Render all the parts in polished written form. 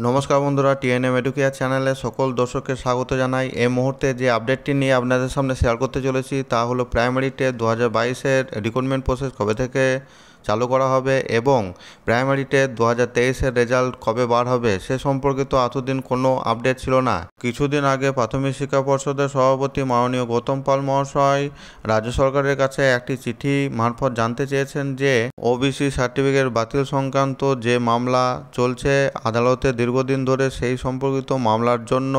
নমস্কার বন্ধুরা, TNM educare চ্যানেলে সকল দর্শককে স্বাগত জানাই। এই মুহূর্তে যে আপডেটটি নিয়ে আপনাদের সামনে শেয়ার করতে চলেছি তা হলো প্রাইমারি টেস্ট 2022-এর রিক্রুটমেন্ট প্রসেস কবে থেকে চালু করা হবে এবং প্রাইমারি টেস্ট 2023-এর রেজাল্ট কবে বার হবে সে সম্পর্কিত এতদিন কোনো আপডেট ছিল না। কিছুদিন আগে প্রাথমিক শিক্ষা পর্ষদের সভাপতি মাননীয় গৌতম পাল মহাশয় রাজ্য সরকারের কাছে একটি চিঠি মারফত জানতে চেয়েছেন যে ওবিসি সার্টিফিকেট বাতিল সংক্রান্ত যে মামলা চলছে আদালতে দীর্ঘদিন ধরে সেই সম্পর্কিত মামলার জন্য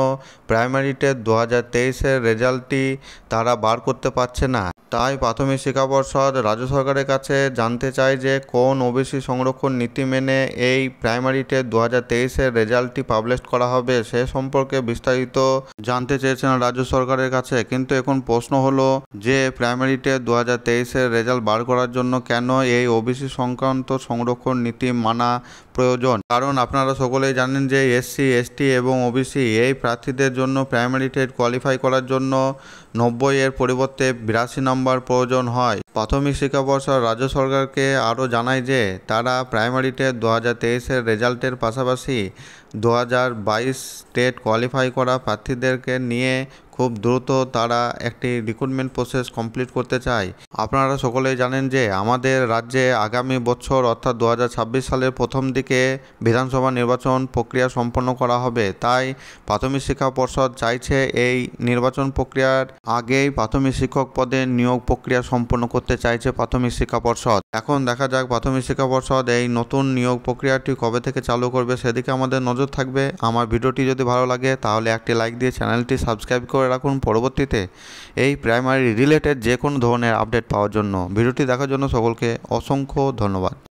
প্রাইমারি টেস্ট 2023-এর রেজাল্টটি তারা বার করতে পারছে না। তাই প্রাথমিক শিক্ষা পর্ষদ রাজ্য সরকারের কাছে জানতে চায় যে কোন ওবিসি সংরক্ষণ নীতি মেনে এই প্রাইমারি টেস্ট 2023-এর রেজাল্টটি পাবলিশ করা হবে সে সম্পর্কে বিস্তারিত জানতে চেয়েছেন রাজ্য সরকারের কাছে। কিন্তু এখন প্রশ্ন হলো যে প্রাইমারি টেস্ট 2023-এর রেজাল্ট বার করার জন্য কেন এই ওবিসি সংক্রান্ত সংরক্ষণ নীতি মানা প্রয়োজন। কারণ আপনারা সকলেই জানেন যে এসসি, এসটি এবং ওবিসি এই প্রার্থীদের জন্য প্রাইমারি টেস্ট কোয়ালিফাই করার জন্য 90-এর পরিবর্তে 82 নম্বর প্রয়োজন হয়। প্রাথমিক শিক্ষা পর্ষদ রাজ্য সরকারকে আরও জানায় যে তারা প্রাইমারি টেস্ট 2023-এর রেজাল্টের পাশাপাশি 2022 টেস্ট কোয়ালিফাই করা প্রার্থীদেরকে নিয়ে খুব দ্রুত তারা একটি রিক্রুটমেন্ট প্রসেস কমপ্লিট করতে চায়। আপনারা সকলেই জানেন যে আমাদের রাজ্যে আগামী বছর অর্থাৎ 2026 সালের প্রথম দিকে বিধানসভা নির্বাচন প্রক্রিয়া সম্পন্ন করা হবে। তাই প্রাথমিক শিক্ষা পর্ষদ চাইছে এই নির্বাচন প্রক্রিয়ার আগেই প্রাথমিক শিক্ষক পদে নিয়োগ প্রক্রিয়া সম্পন্ন করতে চাইছে প্রাথমিক শিক্ষা পর্ষদ। এখন দেখা যাক প্রাথমিক শিক্ষা পর্ষদ এই নতুন নিয়োগ প্রক্রিয়াটি কবে থেকে চালু করবে সেদিকে আমাদের নজর থাকবে। আমার ভিডিওটি যদি ভালো লাগে তাহলে একটি লাইক দিয়ে চ্যানেলটি সাবস্ক্রাইব করে রাখুন পরবর্তীতে এই প্রাইমারি রিলেটেড যে কোনো ধরনের আপডেট পাওয়ার জন্য। ভিডিওটি দেখার জন্য সকলকে অসংখ্য ধন্যবাদ।